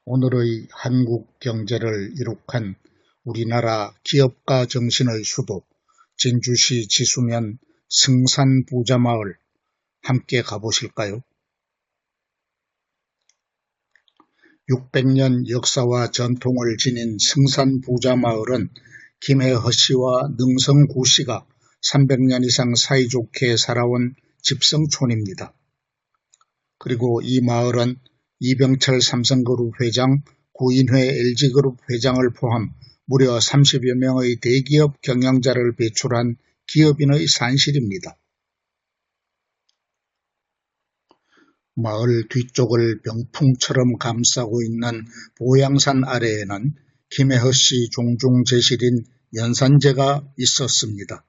오늘의 한국 경제를 이룩한 우리나라 기업가 정신의 수도 진주시 지수면 승산부자마을 함께 가보실까요? 600년 역사와 전통을 지닌 승산부자마을은 김해허 씨와 능성구 씨가 300년 이상 사이좋게 살아온 집성촌입니다. 그리고 이 마을은 이병철 삼성그룹 회장, 구인회 LG그룹 회장을 포함 무려 30여 명의 대기업 경영자를 배출한 기업인의 산실입니다. 마을 뒤쪽을 병풍처럼 감싸고 있는 보양산 아래에는 김해허 씨 종중 제실인 연산제가 있었습니다.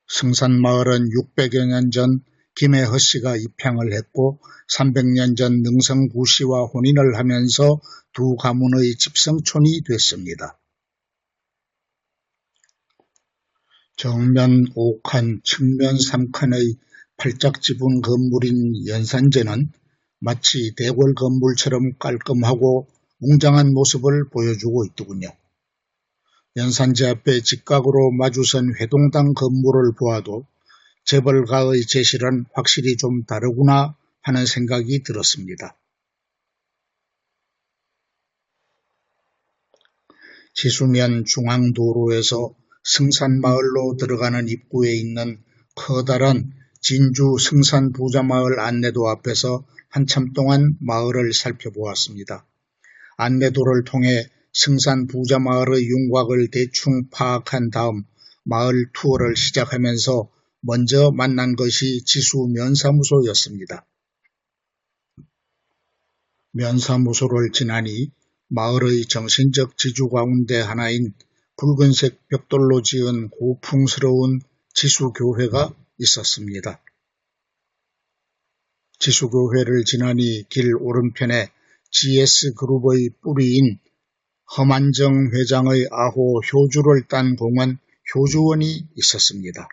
승산마을은 600여 년 전 김해허 씨가 입향을 했고 300년 전 능성구 씨와 혼인을 하면서 두 가문의 집성촌이 됐습니다. 정면 5칸, 측면 3칸의 팔짝지붕 건물인 연산제는 마치 대궐 건물처럼 깔끔하고 웅장한 모습을 보여주고 있더군요. 연산제 앞에 직각으로 마주선 회동당 건물을 보아도 재벌가의 제실은 확실히 좀 다르구나 하는 생각이 들었습니다. 지수면 중앙도로에서 승산마을로 들어가는 입구에 있는 커다란 진주 승산부자마을 안내도 앞에서 한참 동안 마을을 살펴보았습니다. 안내도를 통해 승산부자마을의 윤곽을 대충 파악한 다음 마을 투어를 시작하면서 먼저 만난 것이 지수 면사무소였습니다. 면사무소를 지나니 마을의 정신적 지주 가운데 하나인 붉은색 벽돌로 지은 고풍스러운 지수교회가 있었습니다. 지수교회를 지나니 길 오른편에 GS그룹의 뿌리인 허만정 회장의 아호 효주를 딴 공원 효주원이 있었습니다.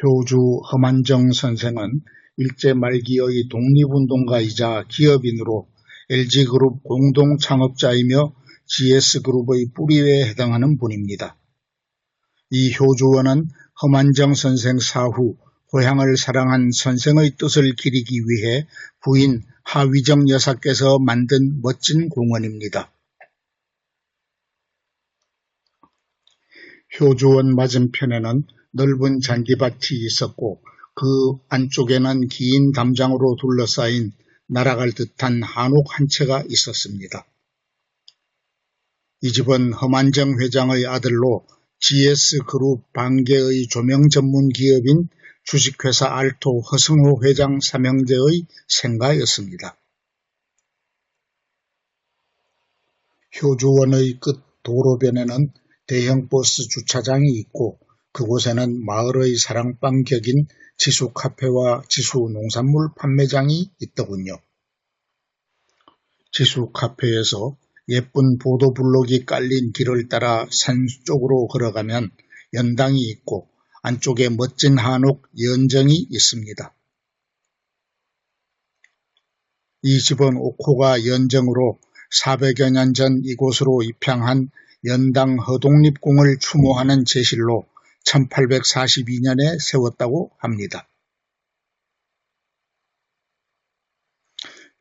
효주 허만정 선생은 일제 말기의 독립운동가이자 기업인으로 LG그룹 공동창업자이며 GS그룹의 뿌리에 해당하는 분입니다. 이 효주원은 허만정 선생 사후 고향을 사랑한 선생의 뜻을 기리기 위해 부인 하위정 여사께서 만든 멋진 공원입니다. 효주원 맞은편에는 넓은 잔디밭이 있었고 그 안쪽에는 긴 담장으로 둘러싸인 날아갈 듯한 한옥 한 채가 있었습니다. 이 집은 허만정 회장의 아들로 GS그룹 반개의 조명 전문 기업인 주식회사 알토 허승호 회장 삼형제의 생가였습니다. 효주원의 끝 도로변에는 대형 버스 주차장이 있고 그곳에는 마을의 사랑방 격인 지수카페와 지수농산물 판매장이 있더군요. 지수카페에서 예쁜 보도블록이 깔린 길을 따라 산 쪽으로 걸어가면 연당이 있고 안쪽에 멋진 한옥 연정이 있습니다. 이 집은 옥호가 연정으로 400여 년 전 이곳으로 입향한 연당 허독립궁을 추모하는 제실로 1842년에 세웠다고 합니다.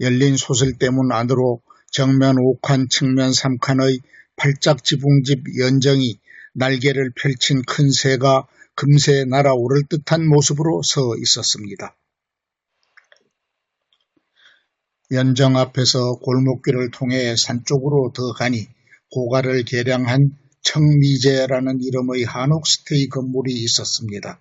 열린 소설대문 안으로 정면 5칸, 측면 3칸의 팔짝지붕집 연정이 날개를 펼친 큰 새가 금세 날아오를 듯한 모습으로 서 있었습니다. 연정 앞에서 골목길을 통해 산 쪽으로 더 가니 고가를 개량한 청미제라는 이름의 한옥 스테이 건물이 있었습니다.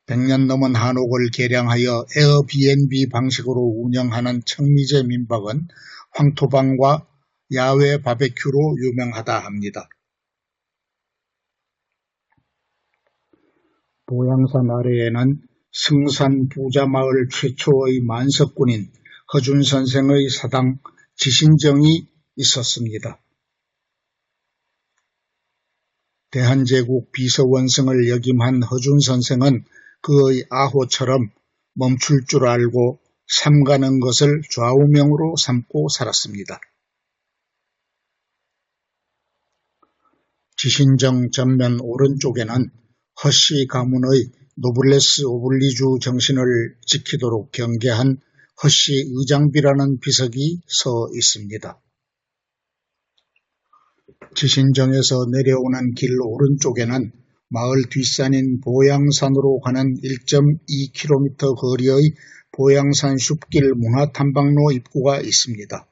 100년 넘은 한옥을 개량하여 에어비앤비 방식으로 운영하는 청미제 민박은 황토방과 야외 바베큐로 유명하다 합니다. 보양산 아래에는 승산부자마을 최초의 만석군인 허준 선생의 사당 지신정이 있었습니다. 대한제국 비서원승을 역임한 허준 선생은 그의 아호처럼 멈출 줄 알고 삼가는 것을 좌우명으로 삼고 살았습니다. 지신정 전면 오른쪽에는 허씨 가문의 노블레스 오블리주 정신을 지키도록 경계한 허씨 의장비라는 비석이 서 있습니다. 지신정에서 내려오는 길 오른쪽에는 마을 뒷산인 보양산으로 가는 1.2km 거리의 보양산 숲길 문화탐방로 입구가 있습니다.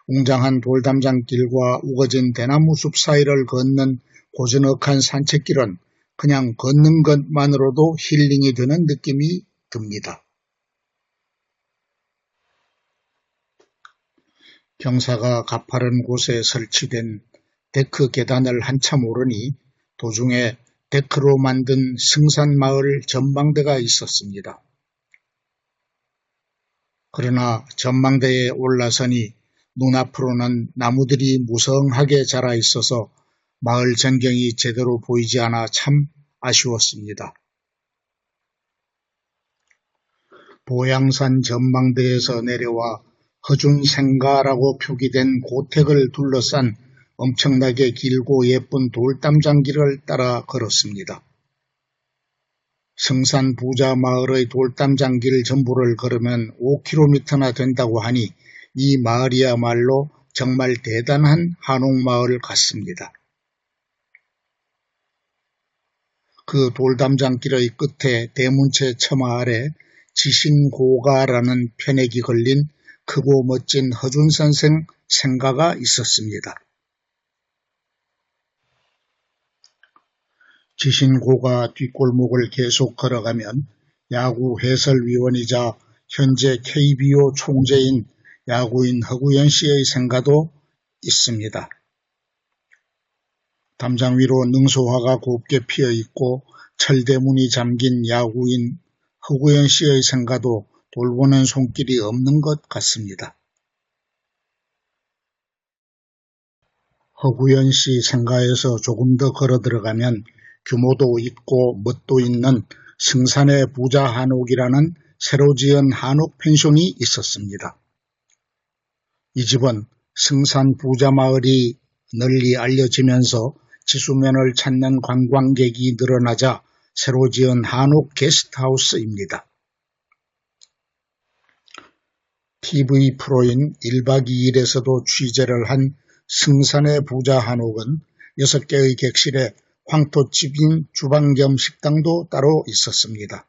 웅장한 돌담장길과 우거진 대나무 숲 사이를 걷는 고즈넉한 산책길은 그냥 걷는 것만으로도 힐링이 되는 느낌이 듭니다. 경사가 가파른 곳에 설치된 데크 계단을 한참 오르니 도중에 데크로 만든 승산마을 전망대가 있었습니다. 그러나 전망대에 올라서니 눈앞으로는 나무들이 무성하게 자라 있어서 마을 전경이 제대로 보이지 않아 참 아쉬웠습니다. 보양산 전망대에서 내려와 허준생가라고 표기된 고택을 둘러싼 엄청나게 길고 예쁜 돌담장길을 따라 걸었습니다. 성산 부자 마을의 돌담장길 전부를 걸으면 5km나 된다고 하니 이 마을이야말로 정말 대단한 한옥마을 같습니다. 그 돌담장길의 끝에 대문체 처마 아래 지신고가라는 편액이 걸린 크고 멋진 허준선생 생가가 있었습니다. 지신고가 뒷골목을 계속 걸어가면 야구 해설위원이자 현재 KBO 총재인 야구인 허구현 씨의 생가도 있습니다. 담장 위로 능소화가 곱게 피어 있고 철대문이 잠긴 야구인 허구현 씨의 생가도 돌보는 손길이 없는 것 같습니다. 허구현 씨 생가에서 조금 더 걸어 들어가면 규모도 있고 멋도 있는 승산의 부자 한옥이라는 새로 지은 한옥 펜션이 있었습니다. 이 집은 승산 부자 마을이 널리 알려지면서 지수면을 찾는 관광객이 늘어나자 새로 지은 한옥 게스트하우스입니다. TV 프로인 1박 2일에서도 취재를 한 승산의 부자 한옥은 6개의 객실에 황토집인 주방 겸 식당도 따로 있었습니다.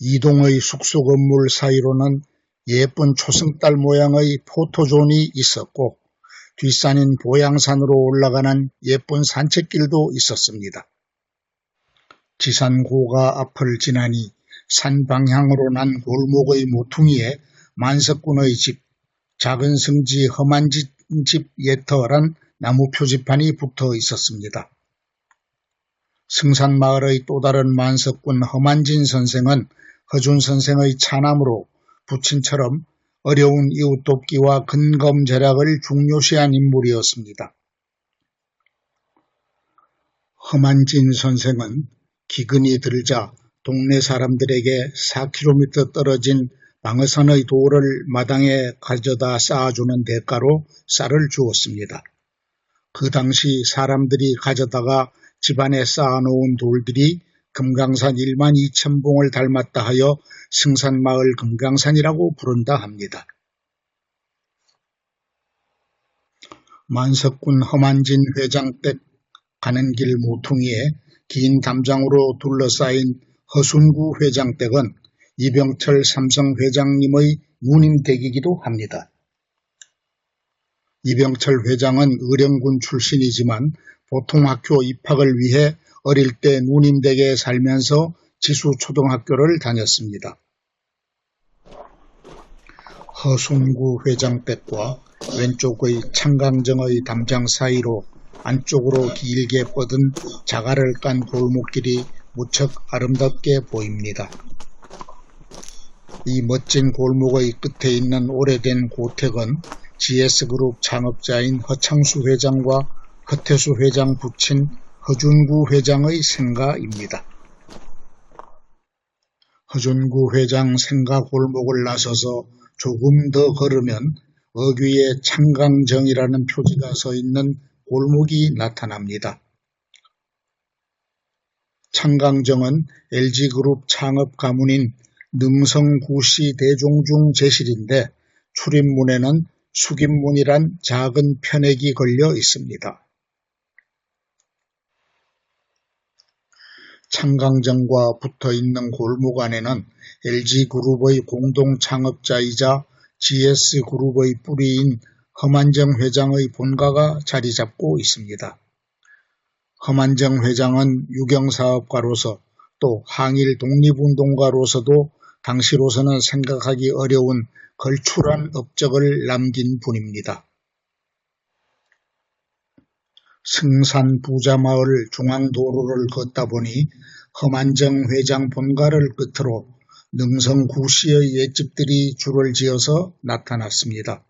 이동의 숙소 건물 사이로는 예쁜 초승달 모양의 포토존이 있었고 뒷산인 보양산으로 올라가는 예쁜 산책길도 있었습니다. 지산고가 앞을 지나니 산 방향으로 난 골목의 모퉁이에 만석군의 집, 작은 성지 험한진 집 예터란 나무 표지판이 붙어 있었습니다. 승산마을의 또 다른 만석군 험한진 선생은 허준 선생의 차남으로 부친처럼 어려운 이웃 돕기와 근검절약을 중요시한 인물이었습니다. 험한진 선생은 기근이 들자 동네 사람들에게 4km 떨어진 방어선의 돌을 마당에 가져다 쌓아주는 대가로 쌀을 주었습니다. 그 당시 사람들이 가져다가 집안에 쌓아놓은 돌들이 금강산 12,000봉을 닮았다 하여 승산마을 금강산이라고 부른다 합니다. 만석군 험한진 회장댁 가는 길 모퉁이에 긴 담장으로 둘러싸인 허순구 회장댁은 이병철 삼성 회장님의 누님댁이기도 합니다. 이병철 회장은 의령군 출신이지만 보통학교 입학을 위해 어릴 때 누님댁에 살면서 지수초등학교를 다녔습니다. 허순구 회장댁과 왼쪽의 창강정의 담장 사이로 안쪽으로 길게 뻗은 자갈을 깐 골목길이 무척 아름답게 보입니다. 이 멋진 골목의 끝에 있는 오래된 고택은 GS그룹 창업자인 허창수 회장과 허태수 회장 부친 허준구 회장의 생가입니다. 허준구 회장 생가 골목을 나서서 조금 더 걸으면 어귀에 창강정이라는 표지가 서 있는 골목이 나타납니다. 창강정은 LG그룹 창업 가문인 능성구씨 대종중 제실인데 출입문에는 숙입문이란 작은 편액이 걸려 있습니다. 창강정과 붙어있는 골목 안에는 LG그룹의 공동 창업자이자 GS그룹의 뿌리인 허만정 회장의 본가가 자리 잡고 있습니다. 허만정 회장은 유경사업가로서 또 항일 독립운동가로서도 당시로서는 생각하기 어려운 걸출한 업적을 남긴 분입니다. 승산 부자마을 중앙도로를 걷다 보니 허만정 회장 본가를 끝으로 능성구씨의 옛집들이 줄을 지어서 나타났습니다.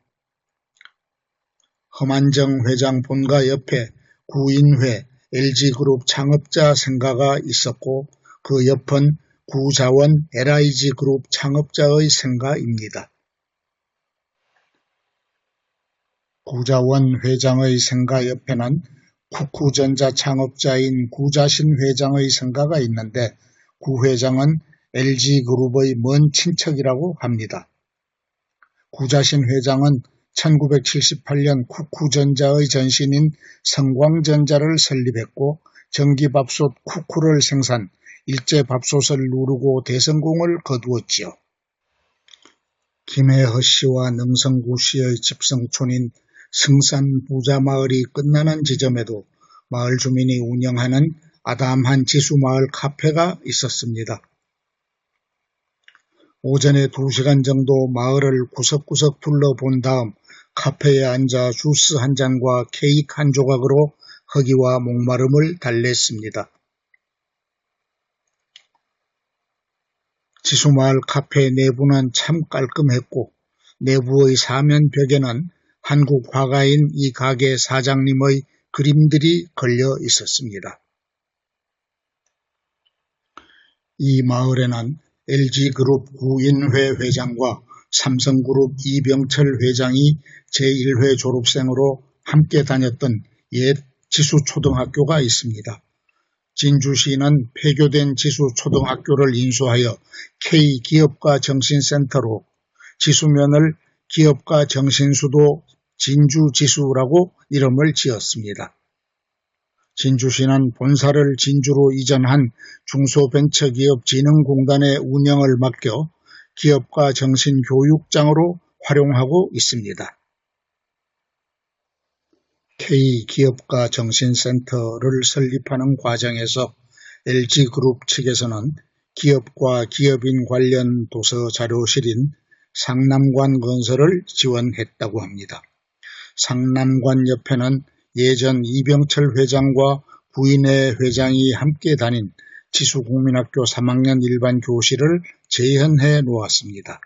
허만정 회장 본가 옆에 구인회 LG그룹 창업자 생가가 있었고 그 옆은 구자원 LIG그룹 창업자의 생가입니다. 구자원 회장의 생가 옆에는 쿠쿠전자 창업자인 구자신 회장의 생가가 있는데 구 회장은 LG그룹의 먼 친척이라고 합니다. 구자신 회장은 1978년 쿠쿠전자의 전신인 성광전자를 설립했고 전기밥솥 쿠쿠를 생산, 일제밥솥을 누르고 대성공을 거두었지요. 김해허 씨와 능성구 씨의 집성촌인 승산 부자마을이 끝나는 지점에도 마을 주민이 운영하는 아담한 지수마을 카페가 있었습니다. 오전에 2시간 정도 마을을 구석구석 둘러본 다음 카페에 앉아 주스 한 잔과 케이크 한 조각으로 허기와 목마름을 달랬습니다. 지수마을 카페 내부는 참 깔끔했고 내부의 사면벽에는 한국 화가인 이 가게 사장님의 그림들이 걸려 있었습니다. 이 마을에는 LG그룹 구인회 회장과 삼성그룹 이병철 회장이 제1회 졸업생으로 함께 다녔던 옛 지수초등학교가 있습니다. 진주시는 폐교된 지수초등학교를 인수하여 K기업가 정신센터로 지수면을 기업가 정신수도 진주지수라고 이름을 지었습니다. 진주시는 본사를 진주로 이전한 중소벤처기업진흥공단의 운영을 맡겨 기업가 정신교육장으로 활용하고 있습니다. K기업가 정신센터를 설립하는 과정에서 LG그룹 측에서는 기업과 기업인 관련 도서 자료실인 상남관 건설을 지원했다고 합니다. 상남관 옆에는 예전 이병철 회장과 구인회 회장이 함께 다닌 지수국민학교 3학년 일반 교실을 재현해 놓았습니다.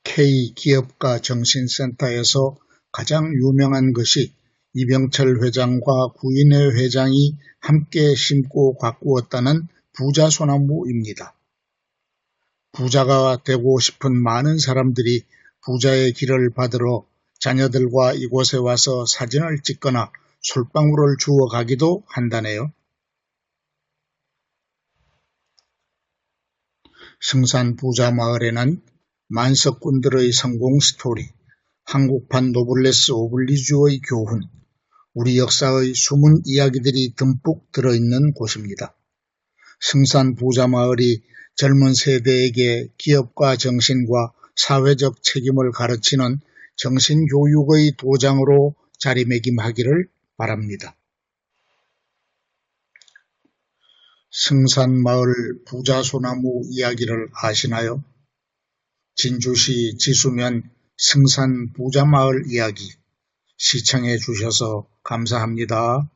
K기업가 정신센터에서 가장 유명한 것이 이병철 회장과 구인회 회장이 함께 심고 가꾸었다는 부자소나무입니다. 부자가 되고 싶은 많은 사람들이 부자의 길을 받으러 자녀들과 이곳에 와서 사진을 찍거나 술방울을 주워 가기도 한다네요. 승산 부자마을에는 만석군들의 성공 스토리, 한국판 노블레스 오블리주의 교훈, 우리 역사의 숨은 이야기들이 듬뿍 들어있는 곳입니다. 승산 부자마을이 젊은 세대에게 기업가 정신과 사회적 책임을 가르치는 정신교육의 도장으로 자리매김하기를 바랍니다. 승산마을 부자소나무 이야기를 아시나요? 진주시 지수면 승산 부자마을 이야기 시청해 주셔서 감사합니다.